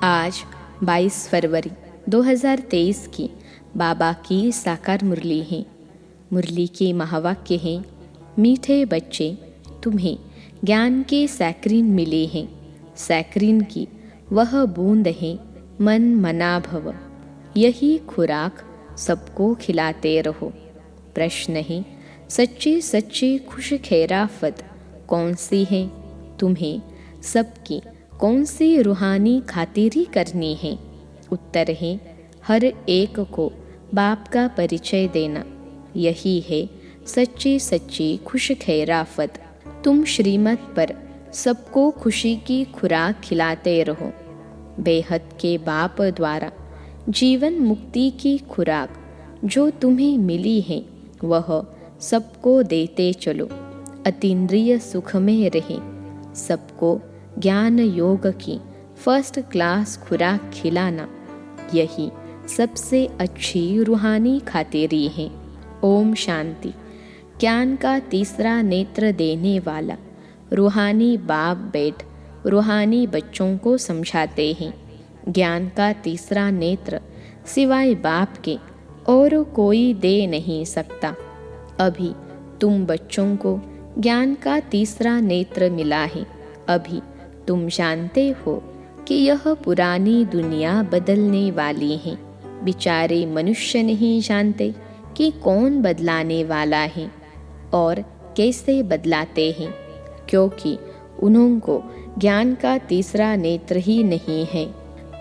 आज 22 फरवरी 2023 की बाबा की साकार मुरली है। मुरली के महावाक्य हैं, मीठे बच्चे तुम्हें ज्ञान के सैक्रीन मिले हैं। सैक्रीन की वह बूंद है मन मना भव। यही खुराक सबको खिलाते रहो। प्रश्न है, सच्ची सच्ची खुश खैराफत कौन सी है? तुम्हें सबकी कौन सी रूहानी खातिरी करनी है? उत्तर है, हर एक को बाप का परिचय देना। यही है सच्ची सच्ची खुश खैराफत। तुम श्रीमत पर सबको खुशी की खुराक खिलाते रहो। बेहद के बाप द्वारा जीवन मुक्ति की खुराक जो तुम्हें मिली है वह सबको देते चलो। अतीन्द्रिय सुख में रहे। सबको ज्ञान योग की फर्स्ट क्लास खुराक खिलाना, यही सबसे अच्छी रूहानी खातिरी है। ओम शांति। ज्ञान का तीसरा नेत्र देने वाला रूहानी बाप बैठ रूहानी बच्चों को समझाते हैं। ज्ञान का तीसरा नेत्र सिवाय बाप के और कोई दे नहीं सकता। अभी तुम बच्चों को ज्ञान का तीसरा नेत्र मिला है। अभी तुम जानते हो कि यह पुरानी दुनिया बदलने वाली है। बेचारे मनुष्य नहीं जानते कि कौन बदलाने वाला है और कैसे बदलाते हैं, क्योंकि उनको ज्ञान का तीसरा नेत्र ही नहीं है।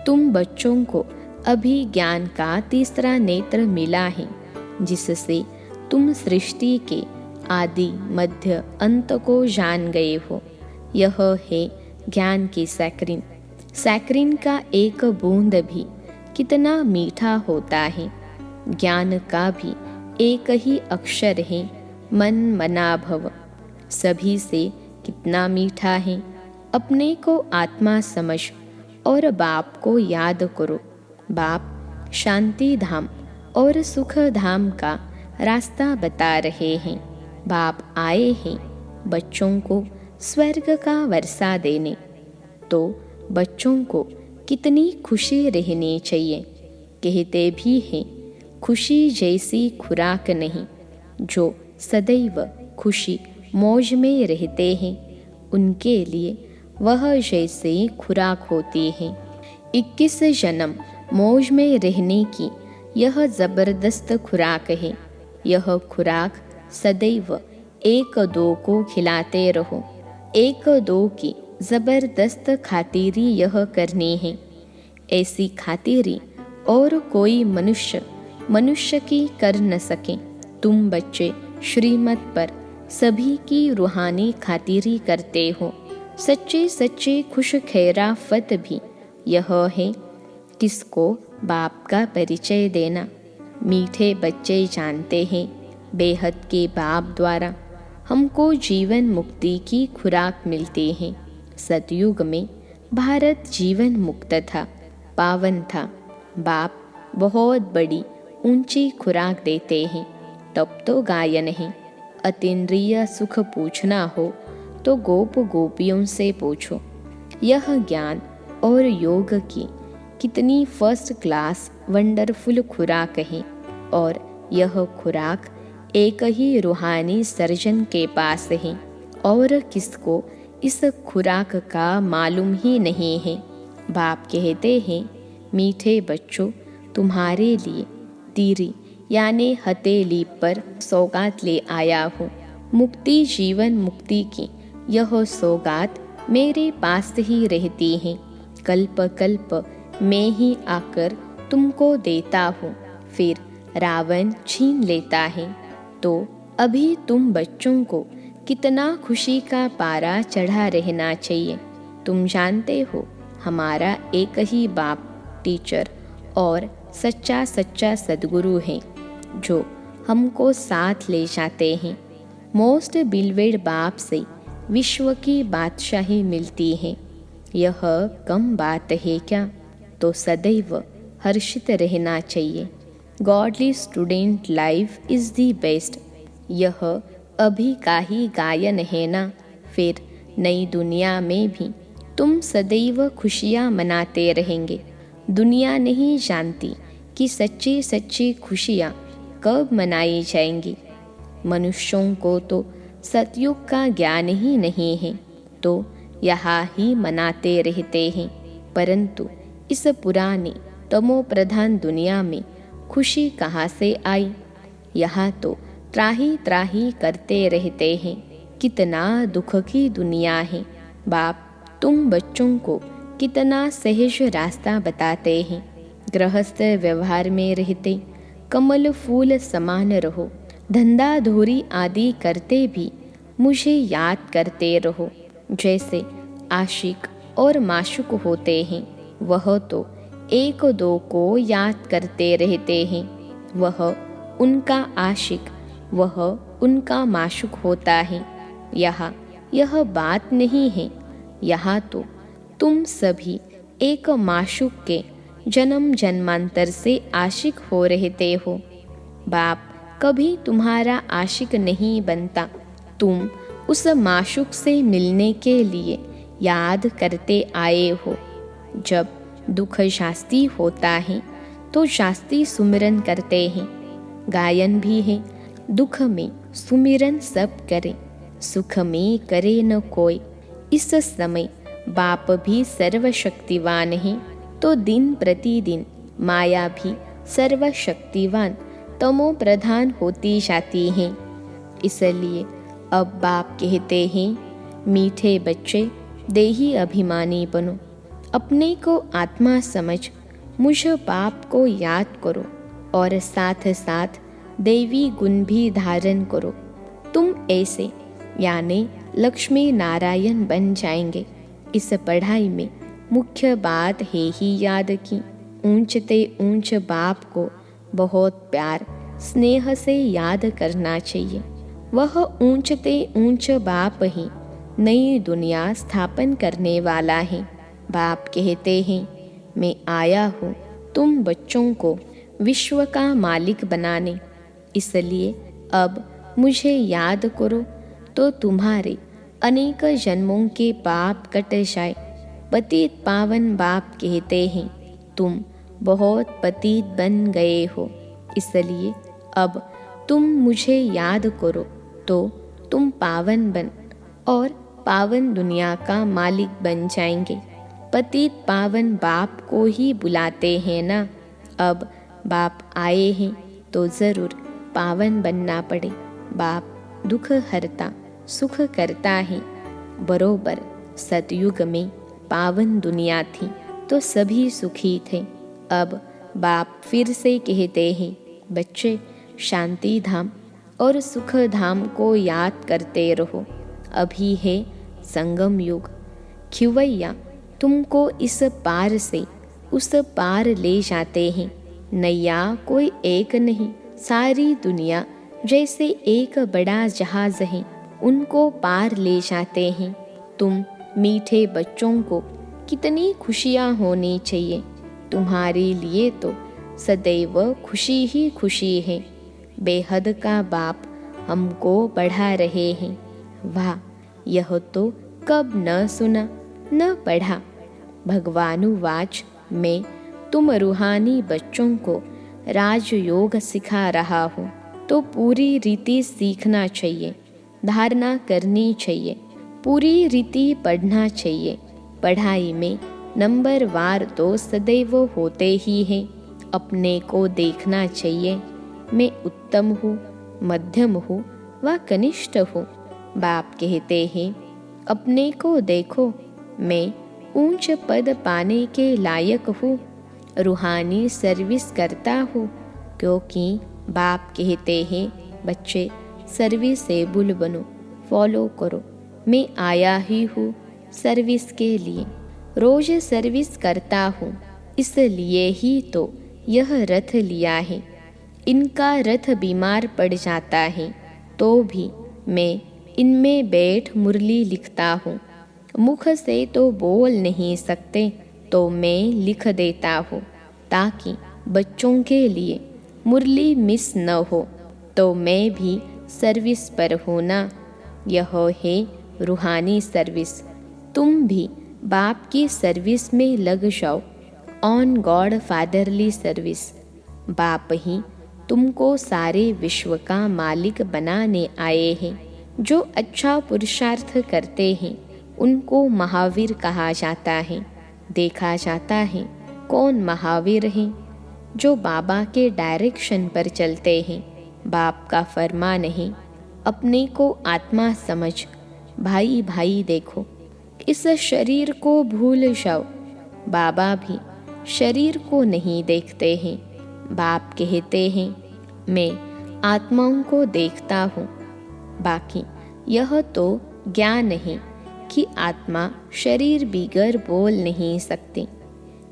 तुम बच्चों को अभी ज्ञान का तीसरा नेत्र मिला है, जिससे तुम सृष्टि के आदि मध्य अंत को जान गए हो। यह है ज्ञान की सैक्रीन। सैक्रीन का एक बूंद भी कितना मीठा होता है। ज्ञान का भी एक ही अक्षर है, मन मना भव। सभी से कितना मीठा है। अपने को आत्मा समझ और बाप को याद करो। बाप शांति धाम और सुख धाम का रास्ता बता रहे हैं। बाप आए हैं बच्चों को स्वर्ग का वर्षा देने। तो बच्चों को कितनी खुशी रहनी चाहिए। कहते भी हैं, खुशी जैसी खुराक नहीं। जो सदैव खुशी मौज में रहते हैं उनके लिए वह जैसे खुराक होती है। 21 जन्म मौज में रहने की यह जबरदस्त खुराक है। यह खुराक सदैव एक दो को खिलाते रहो। एक दो की जबरदस्त खातिरी यह करनी है। ऐसी खातिरी और कोई मनुष्य की कर न सके। तुम बच्चे श्रीमत पर सभी की रूहानी खातिरी करते हो। सच्चे सच्चे खुश खैराफत भी यह है, किसको बाप का परिचय देना। मीठे बच्चे जानते हैं, बेहद के बाप द्वारा हमको जीवन मुक्ति की खुराक मिलती है। सतयुग में भारत जीवन मुक्त था, पावन था। बाप बहुत बड़ी ऊंची खुराक देते हैं। तब तो गायन है। अतीन्द्रिय सुख पूछना हो तो गोप गोपियों से पूछो। यह ज्ञान और योग की कितनी फर्स्ट क्लास वंडरफुल खुराक है। और यह खुराक एक ही रूहानी सर्जन के पास है और किसको इस खुराक का मालूम ही नहीं है। बाप कहते हैं, मीठे बच्चों तुम्हारे लिए तीरी यानी हथेली पर सौगात ले आया हूँ। मुक्ति जीवन मुक्ति की यह सौगात मेरे पास ही रहती है। कल्प कल्प मैं ही आकर तुमको देता हूँ, फिर रावण छीन लेता है। तो अभी तुम बच्चों को कितना खुशी का पारा चढ़ा रहना चाहिए। तुम जानते हो हमारा एक ही बाप टीचर और सच्चा सच्चा सद्गुरु है, जो हमको साथ ले जाते हैं। मोस्ट बिलवेड बाप से विश्व की बादशाही मिलती है। यह कम बात है क्या? तो सदैव हर्षित रहना चाहिए। Godly student life is the best. यह अभी का ही गायन है ना। फिर नई दुनिया में भी तुम सदैव खुशियाँ मनाते रहेंगे। दुनिया नहीं जानती कि सच्ची सच्ची खुशियाँ कब मनाई जाएंगी। मनुष्यों को तो सतयुग का ज्ञान ही नहीं है, तो यहाँ ही मनाते रहते हैं। परंतु इस पुरानी तमो प्रधान दुनिया में खुशी कहाँ से आई? यहाँ तो त्राही त्राही करते रहते हैं। कितना दुख की दुनिया है। बाप तुम बच्चों को कितना सहज रास्ता बताते हैं। गृहस्थ व्यवहार में रहते कमल फूल समान रहो। धंधा धोरी आदि करते भी मुझे याद करते रहो। जैसे आशिक और माशुक होते हैं, वह तो एक दो को याद करते रहते हैं। वह उनका आशिक, वह उनका माशुक होता है। यहाँ यह बात नहीं है। यहाँ तो तुम सभी एक माशुक के जन्म जन्मांतर से आशिक हो रहते हो। बाप कभी तुम्हारा आशिक नहीं बनता। तुम उस माशुक से मिलने के लिए याद करते आए हो। जब दुख शास्ती होता है तो शास्ती सुमिरन करते हैं। गायन भी है, दुख में सुमिरन सब करे, सुख में करे न कोई। इस समय बाप भी सर्वशक्तिवान है, तो दिन प्रतिदिन माया भी सर्वशक्तिवान तमो प्रधान होती जाती है। इसलिए अब बाप कहते हैं, मीठे बच्चे देही अभिमानी बनो। अपने को आत्मा समझ मुझ बाप को याद करो और साथ साथ देवी गुण भी धारण करो। तुम ऐसे यानी लक्ष्मी नारायण बन जाएंगे। इस पढ़ाई में मुख्य बात है ही याद की। ऊंचते ऊंच बाप को बहुत प्यार स्नेह से याद करना चाहिए। वह ऊंचते ऊंच बाप ही नई दुनिया स्थापन करने वाला है। बाप कहते हैं, मैं आया हूँ तुम बच्चों को विश्व का मालिक बनाने। इसलिए अब मुझे याद करो तो तुम्हारे अनेक जन्मों के पाप कट जाए। पतित पावन बाप कहते हैं, तुम बहुत पतित बन गए हो। इसलिए अब तुम मुझे याद करो तो तुम पावन बन और पावन दुनिया का मालिक बन जाएंगे। पतित पावन बाप को ही बुलाते हैं ना। अब बाप आए हैं तो ज़रूर पावन बनना पड़े। बाप दुख हरता सुख करता है। बरोबर सतयुग में पावन दुनिया थी तो सभी सुखी थे। अब बाप फिर से कहते हैं, बच्चे शांति धाम और सुख धाम को याद करते रहो। अभी है संगम युग। खिवैया तुमको इस पार से उस पार ले जाते हैं। नैया कोई एक नहीं, सारी दुनिया जैसे एक बड़ा जहाज है, उनको पार ले जाते हैं। तुम मीठे बच्चों को कितनी खुशियाँ होनी चाहिए। तुम्हारे लिए तो सदैव खुशी ही खुशी है। बेहद का बाप हमको बढ़ा रहे हैं। वाह, यह तो कब न सुना न पढ़ा। भगवानुवाच मैं तुम रूहानी बच्चों को राजयोग सिखा रहा हूँ, तो पूरी रीति सीखना चाहिए, धारणा करनी चाहिए, पूरी रीति पढ़ना चाहिए। पढ़ाई में नंबर वार तो सदैव होते ही हैं। अपने को देखना चाहिए, मैं उत्तम हूँ, मध्यम हूँ व कनिष्ठ हूँ। बाप कहते हैं, अपने को देखो, मैं ऊंच पद पाने के लायक हूँ, रूहानी सर्विस करता हूँ। क्योंकि बाप कहते हैं, बच्चे सर्विसेबल बनो, फॉलो करो। मैं आया ही हूँ सर्विस के लिए, रोज सर्विस करता हूँ। इसलिए ही तो यह रथ लिया है। इनका रथ बीमार पड़ जाता है तो भी मैं इनमें बैठ मुरली लिखता हूँ। मुख से तो बोल नहीं सकते तो मैं लिख देता हूँ, ताकि बच्चों के लिए मुरली मिस न हो। तो मैं भी सर्विस पर हूँ ना। यह है रूहानी सर्विस। तुम भी बाप की सर्विस में लग जाओ, ऑन गॉड फादरली सर्विस। बाप ही तुमको सारे विश्व का मालिक बनाने आए हैं। जो अच्छा पुरुषार्थ करते हैं उनको महावीर कहा जाता है। देखा जाता है कौन महावीर हैं? जो बाबा के डायरेक्शन पर चलते हैं। बाप का फरमान है, अपने को आत्मा समझ, भाई भाई देखो। इस शरीर को भूल जाओ। बाबा भी शरीर को नहीं देखते हैं। बाप कहते हैं, मैं आत्माओं को देखता हूँ। बाकी यह तो ज्ञान है कि आत्मा शरीर बिगर बोल नहीं सकती।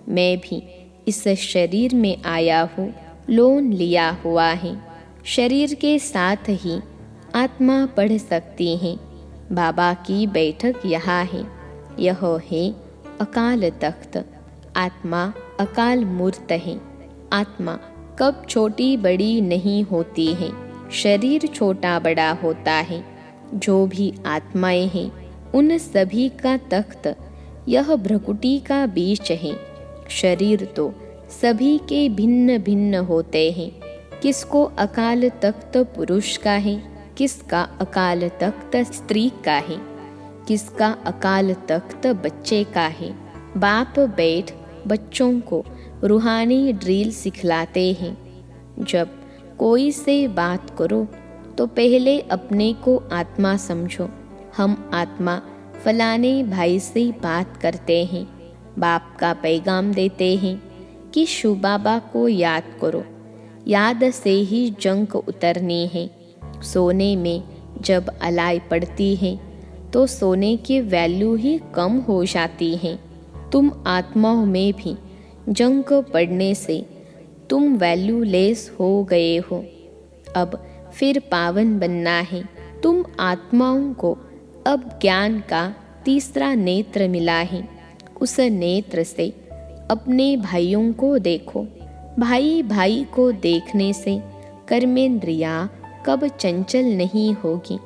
मैं भी इस शरीर में आया हूँ, लोन लिया हुआ है। शरीर के साथ ही आत्मा पढ़ सकती है। बाबा की बैठक यहाँ है। यह है अकाल तख्त। आत्मा अकाल मूर्त है। आत्मा कब छोटी बड़ी नहीं होती है, शरीर छोटा बड़ा होता है। जो भी आत्माएं हैं उन सभी का तख्त यह भ्रकुटी का बीच है। शरीर तो सभी के भिन्न भिन्न होते हैं। किसको अकाल तख्त पुरुष का है, किसका अकाल तख्त स्त्री का है, किसका अकाल तख्त बच्चे का है। बाप बैठ बच्चों को रूहानी ड्रिल सिखलाते हैं। जब कोई से बात करो तो पहले अपने को आत्मा समझो। हम आत्मा फलाने भाई से बात करते हैं। बाप का पैगाम देते हैं कि शिव बाबा को याद करो। याद से ही जंक उतरनी है। सोने में जब अलाई पड़ती है तो सोने की वैल्यू ही कम हो जाती है। तुम आत्माओं में भी जंक पड़ने से तुम वैल्यूलेस हो गए हो। अब फिर पावन बनना है। तुम आत्माओं को अब ज्ञान का तीसरा नेत्र मिला है। उस नेत्र से अपने भाइयों को देखो। भाई भाई को देखने से कर्मेंद्रिया कब चंचल नहीं होगी।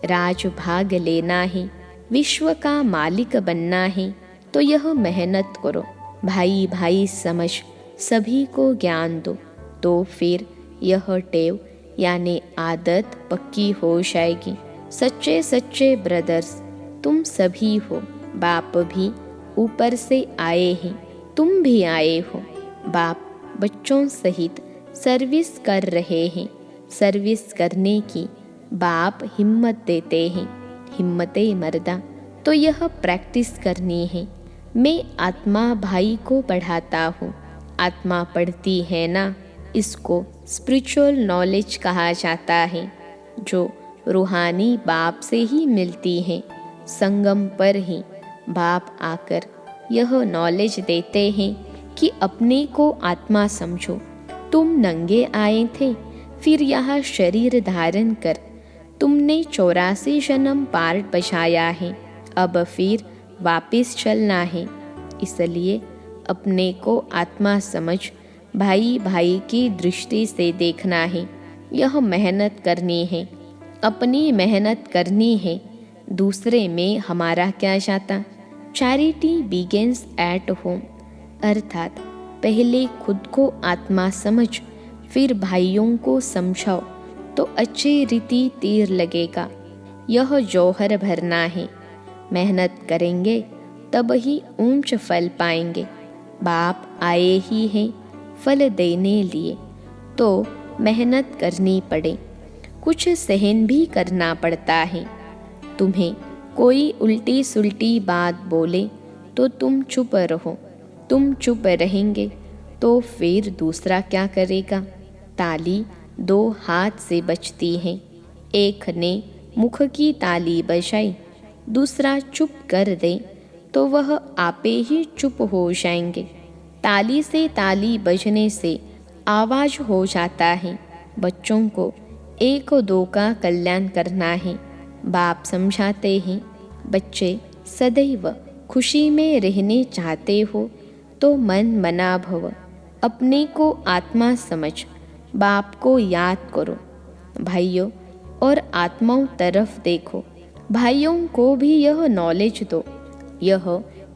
राज भाग लेना है, विश्व का मालिक बनना है तो यह मेहनत करो। भाई भाई समझ सभी को ज्ञान दो, तो फिर यह टेव यानी आदत पक्की हो जाएगी। सच्चे सच्चे ब्रदर्स तुम सभी हो। बाप भी ऊपर से आए हैं, तुम भी आए हो। बाप बच्चों सहित सर्विस कर रहे हैं। सर्विस करने की बाप हिम्मत देते हैं। हिम्मते मर्दा तो यह प्रैक्टिस करनी है। मैं आत्मा भाई को पढ़ाता हूँ। आत्मा पढ़ती है ना, इसको स्पिरिचुअल नॉलेज कहा जाता है, जो रूहानी बाप से ही मिलती है। संगम पर ही बाप आकर यह नॉलेज देते हैं कि अपने को आत्मा समझो। तुम नंगे आए थे, फिर यह शरीर धारण कर तुमने 84 जन्म पार बजाया है। अब फिर वापस चलना है। इसलिए अपने को आत्मा समझ भाई भाई की दृष्टि से देखना है। यह मेहनत करनी है, अपनी मेहनत करनी है। दूसरे में हमारा क्या जाता। चैरिटी बिगिंस एट होम, अर्थात पहले खुद को आत्मा समझ फिर भाइयों को समझाओ तो अच्छी रीति तीर लगेगा। यह जौहर भरना है। मेहनत करेंगे तब ही ऊंच फल पाएंगे। बाप आए ही हैं फल देने लिए, तो मेहनत करनी पड़े। कुछ सहन भी करना पड़ता है। तुम्हें कोई उल्टी सुल्टी बात बोले तो तुम चुप रहो। तुम चुप रहेंगे तो फिर दूसरा क्या करेगा। ताली 2 हाथ से बजती है। एक ने मुख की ताली बजाई, दूसरा चुप कर दे तो वह आपे ही चुप हो जाएंगे। ताली से ताली बजने से आवाज हो जाता है। बच्चों को 1-2 का कल्याण करना है। बाप समझाते हैं, बच्चे सदैव खुशी में रहने चाहते हो तो मन मना भव। अपने को आत्मा समझ बाप को याद करो। भाइयों और आत्माओं तरफ देखो। भाइयों को भी यह नॉलेज दो। यह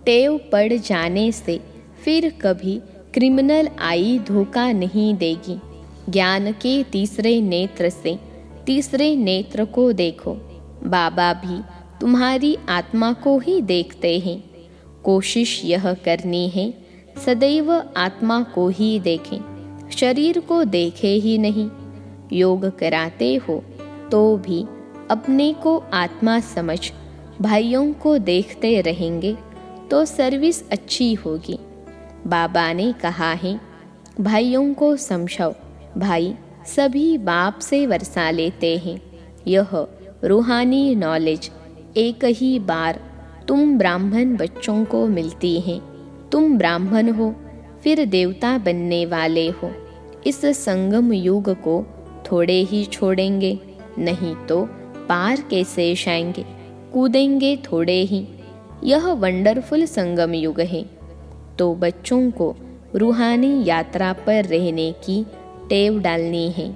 टेव पड़ जाने से फिर कभी क्रिमिनल आई धोखा नहीं देगी। ज्ञान के तीसरे नेत्र से तीसरे नेत्र को देखो। बाबा भी तुम्हारी आत्मा को ही देखते हैं। कोशिश यह करनी है सदैव आत्मा को ही देखें, शरीर को देखे ही नहीं। योग कराते हो तो भी अपने को आत्मा समझ भाइयों को देखते रहेंगे तो सर्विस अच्छी होगी। बाबा ने कहा है भाइयों को समझाओ। भाई सभी बाप से वर्षा लेते हैं। यह रूहानी नॉलेज एक ही बार तुम ब्राह्मण बच्चों को मिलती है। तुम ब्राह्मण हो फिर देवता बनने वाले हो। इस संगम युग को थोड़े ही छोड़ेंगे, नहीं तो पार कैसे जाएंगे, कूदेंगे थोड़े ही। यह वंडरफुल संगम युग है। तो बच्चों को रूहानी यात्रा पर रहने की टेव डालनी है।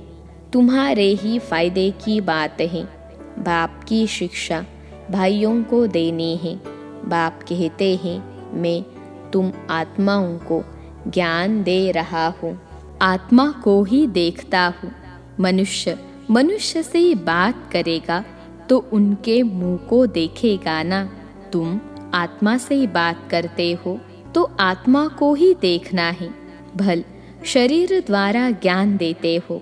तुम्हारे ही फायदे की बात है। बाप की शिक्षा भाइयों को देनी है। बाप कहते हैं मैं तुम आत्माओं को ज्ञान दे रहा हूँ, आत्मा को ही देखता हूँ। मनुष्य मनुष्य से बात करेगा तो उनके मुंह को देखेगा ना। तुम आत्मा से बात करते हो तो आत्मा को ही देखना है। भल शरीर द्वारा ज्ञान देते हो,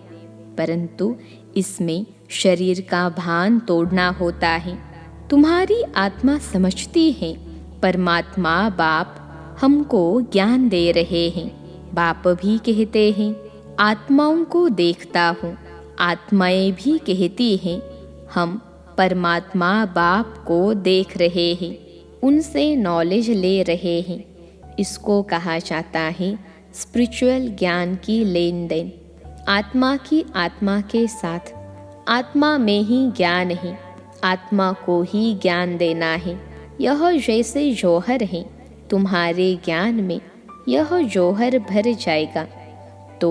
परंतु इसमें शरीर का भान तोड़ना होता है। तुम्हारी आत्मा समझती है परमात्मा बाप हमको ज्ञान दे रहे हैं। बाप भी कहते हैं आत्माओं को देखता हूँ। आत्माएं भी कहती हैं हम परमात्मा बाप को देख रहे हैं, उनसे नॉलेज ले रहे हैं। इसको कहा जाता है स्पिरिचुअल ज्ञान की लेन देन। आत्मा की आत्मा के साथ, आत्मा में ही ज्ञान है, आत्मा को ही ज्ञान देना है। यह जैसे जौहर है, तुम्हारे ज्ञान में यह जौहर भर जाएगा तो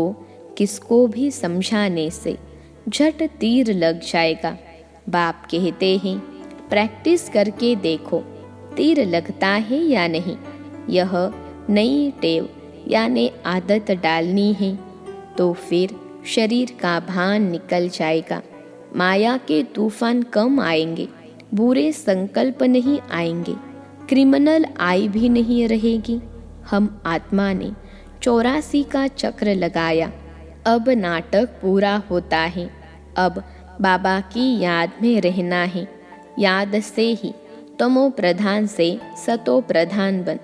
किसको भी समझाने से झट तीर लग जाएगा। बाप कहते हैं प्रैक्टिस करके देखो तीर लगता है या नहीं। यह नई टेव यानी आदत डालनी है तो फिर शरीर का भान निकल जाएगा। माया के तूफान कम आएंगे, बुरे संकल्प नहीं आएंगे, क्रिमिनल आई भी नहीं रहेगी। हम आत्मा ने 84 का चक्र लगाया। अब नाटक पूरा होता है। अब बाबा की याद में रहना है। याद से ही तमो प्रधान से सतो प्रधान बन,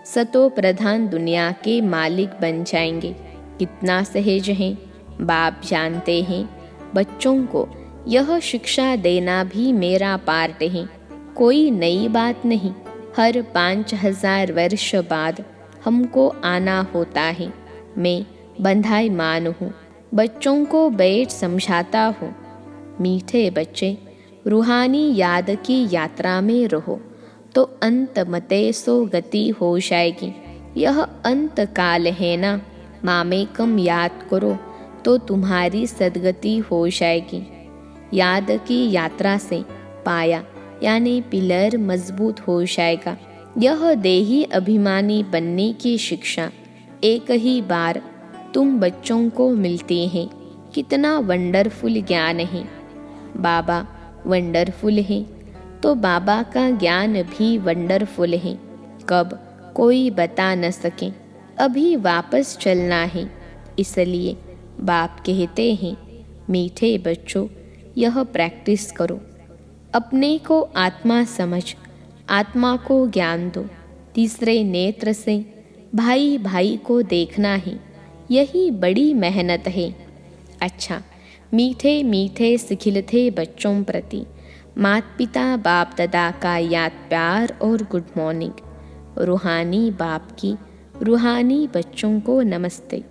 सतो प्रधान दुनिया के मालिक बन जाएंगे। कितना सहज है, बाप जानते हैं। बच्चों को यह शिक्षा देना भी मेरा पार्ट है, कोई नई बात नहीं। हर 5000 वर्ष बाद हमको आना होता है। मैं बंधाईमान हूँ, बच्चों को बैठ समझाता हूँ। मीठे बच्चे रूहानी याद की यात्रा में रहो तो अंत मते सो गति हो जाएगी। यह अंत काल है ना। मामेकम याद करो तो तुम्हारी सदगति हो जाएगी। याद की यात्रा से पाया यानी पिलर मजबूत हो जाएगा। यह देही अभिमानी बनने की शिक्षा एक ही बार तुम बच्चों को मिलती है। कितना वंडरफुल ज्ञान है। बाबा वंडरफुल है तो बाबा का ज्ञान भी वंडरफुल है। कब कोई बता न सके। अभी वापस चलना है। इसलिए बाप कहते हैं मीठे बच्चों यह प्रैक्टिस करो। अपने को आत्मा समझ, आत्मा को ज्ञान दो। तीसरे नेत्र से भाई भाई को देखना है। यही बड़ी मेहनत है। अच्छा, मीठे मीठे सिखिलते बच्चों प्रति माता पिता बाप दादा का याद प्यार और गुड मॉर्निंग। रूहानी बाप की रूहानी बच्चों को नमस्ते।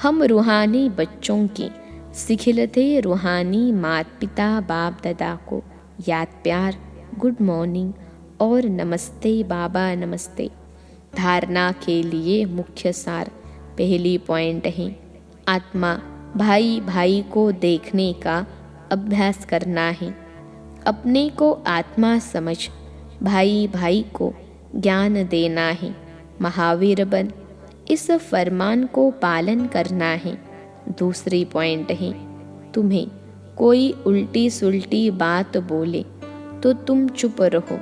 हम रूहानी बच्चों की सिखिलते रूहानी माता पिता बाप दादा को याद प्यार, गुड मॉर्निंग और नमस्ते बाबा नमस्ते। धारणा के लिए मुख्य सार पहली पॉइंट है आत्मा भाई भाई को देखने का अभ्यास करना है। अपने को आत्मा समझ भाई भाई को ज्ञान देना है। महावीर बन, इस फरमान को पालन करना है। दूसरी पॉइंट है, तुम्हें कोई उल्टी सुल्टी बात बोले तो तुम चुप रहो।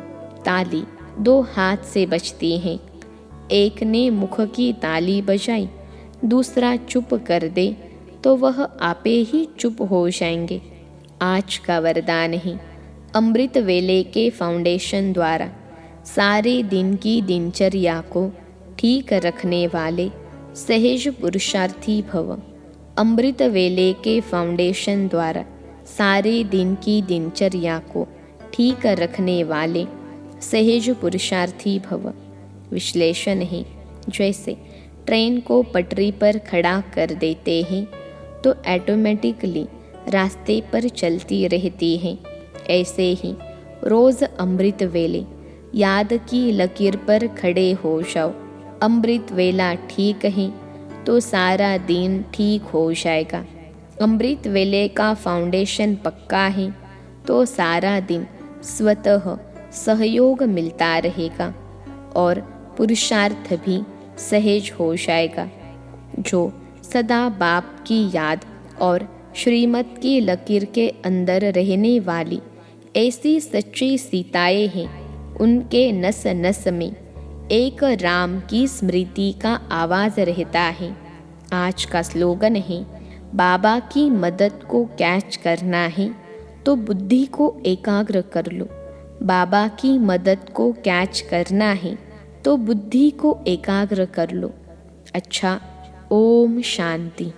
ताली दो हाथ से बजती है। एक ने मुख की ताली बजाई, दूसरा चुप कर दे तो वह आपे ही चुप हो जाएंगे। आज का वरदान है, अमृत वेले के फाउंडेशन द्वारा सारे दिन की दिनचर्या को ठीक रखने वाले सहज पुरुषार्थी भव। अमृत वेले के फाउंडेशन द्वारा सारे दिन की दिनचर्या को ठीक रखने वाले सहज पुरुषार्थी भव। विश्लेषण है, जैसे ट्रेन को पटरी पर खड़ा कर देते हैं तो ऑटोमेटिकली रास्ते पर चलती रहती है, ऐसे ही रोज़ अमृत वेले याद की लकीर पर खड़े हो जाओ। अमृत वेला ठीक है तो सारा दिन ठीक हो जाएगा। अमृत वेले का फाउंडेशन पक्का है तो सारा दिन स्वतः सहयोग मिलता रहेगा और पुरुषार्थ भी सहज हो जाएगा। जो सदा बाप की याद और श्रीमत की लकीर के अंदर रहने वाली ऐसी सच्ची सीताएं हैं, उनके नस नस में एक राम की स्मृति का आवाज़ रहता है। आज का स्लोगन है, बाबा की मदद को कैच करना है तो बुद्धि को एकाग्र कर लो। बाबा की मदद को कैच करना है तो बुद्धि को एकाग्र कर लो। अच्छा, ओम शांति।